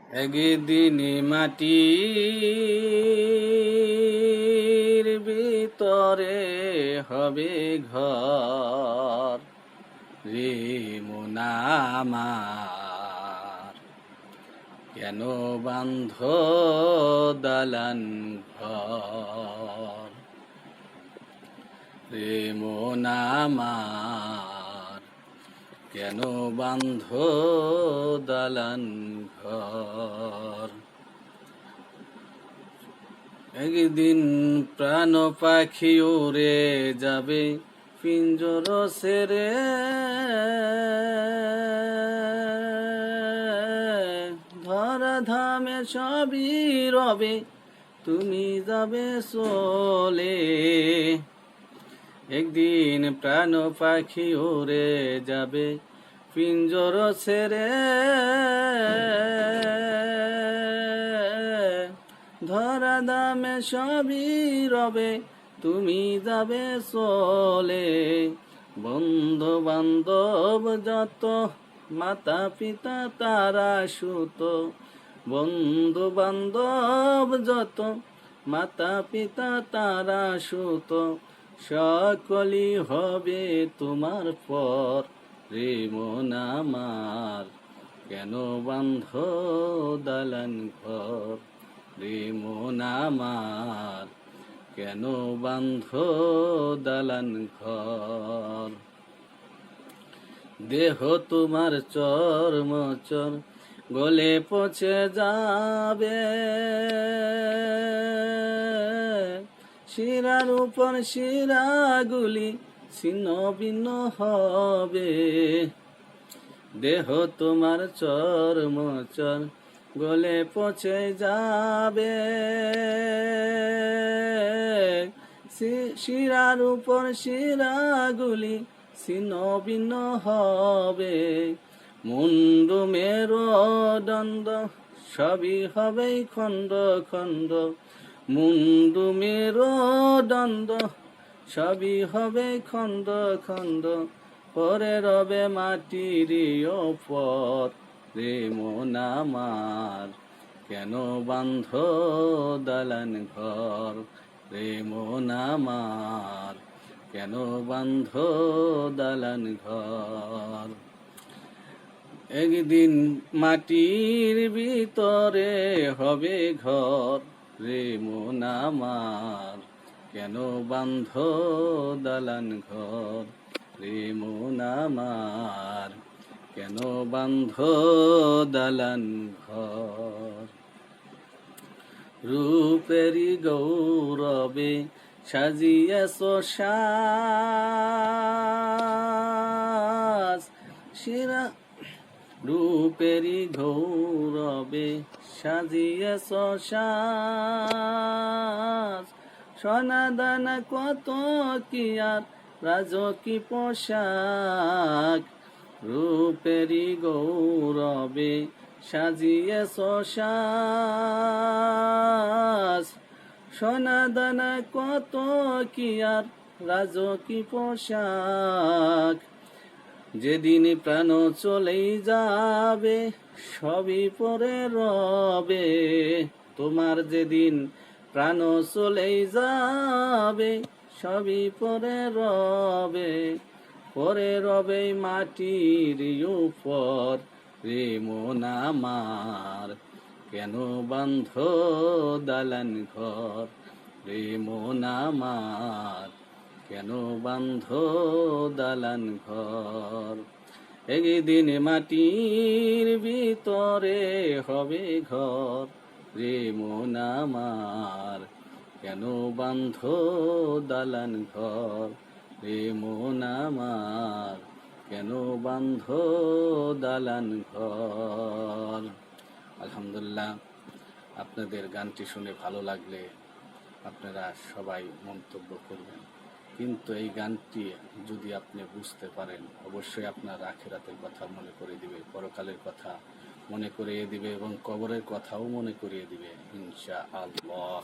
একদিন মাটির ভিতরে হবে ঘর রে মন আমার, কেন বান্ধ দালান ঘর রে মন আমার, কেন বান্ধ দালান ঘর। একদিন প্রাণ পাখি উড়ে যাবে পিঞ্জর ছেড়ে, ধরা ধামে সবই রবে, তুমি যাবে চলে। একদিন প্রাণ পাখি উড়ে যাবে পিঞ্জর ছেড়ে, ধরা দামে সবই রবে, তুমি যাবে চলে। বন্ধু বান্ধব যত, মাতা পিতা তারা সুত, বন্ধু বান্ধব যত, মাতা পিতা তারা সুত, সকলই হবে তোমার পর রে মন আমার, কেন বান্ধ দালান ঘর রে মন আমার, কেন বান্ধ দালান ঘর। দেহ তোমার চর্মচর গলে পচে যাবে, শিরার উপর শিরাগুলি ছিন্ন ভিন্ন হবে। দেহ তোমার চর্মচর গলে পচে যাবে, শিরার উপর শিরাগুলি ছিন্ন ভিন্ন হবে। মুন্ড মেরুদণ্ড সবই হবে খণ্ড খণ্ড, মুন্ড মেরুদণ্ড সবই হবে খণ্ড খণ্ড, পরে রবে মাটির ওপর রে মন আমার, কেন বান্ধ দালান ঘর রে মন আমার, কেন বান্ধ দালান ঘর। একদিন মাটির ভিতরে হবে ঘর রে মন আমার, কেন বান্ধ দালান ঘর রে মন আমার, কেন বান্ধ দালান ঘর। রূপেরি গৌরবে সাজিয়েছ সাজ, শিরা রূপেরি গৌরবে সাজিয়েছ সাজ, সোনা দানা কত কি আর রাজকী পোশাক, রূপেরি গৌরবে সাজিয়েছ সাজ, সোনা দানা কত কি আর রাজকী পোশাক। যেদিন প্রাণ চলেই যাবে সবই পরে রবে, তোমার যেদিন প্রাণ চলেই যাবে সবই পরে রবে, পরে রবে মাটির উপর রে মন আমার, কেন বান্ধ দালান ঘর রে মন আমার, কেন বান্ধ দালান ঘর। একদিন মাটির ভিতরে হবে ঘর রে মন আমার, কেন বান্ধ দালান ঘর রে মন আমার, কেন বান্ধ দালান ঘর। আলহামদুলিল্লাহ, আপনাদের গানটি শুনে ভালো লাগলে আপনারা সবাই মন্তব্য করবেন, কিন্তু এই গানটি যদি আপনি বুঝতে পারেন অবশ্যই আপনার আখিরাতের কথা মনে করে দিবে, পরকালের কথা মনে করিয়ে দিবে এবং কবরের কথাও মনে করিয়ে দিবে ইনশাআল্লাহ।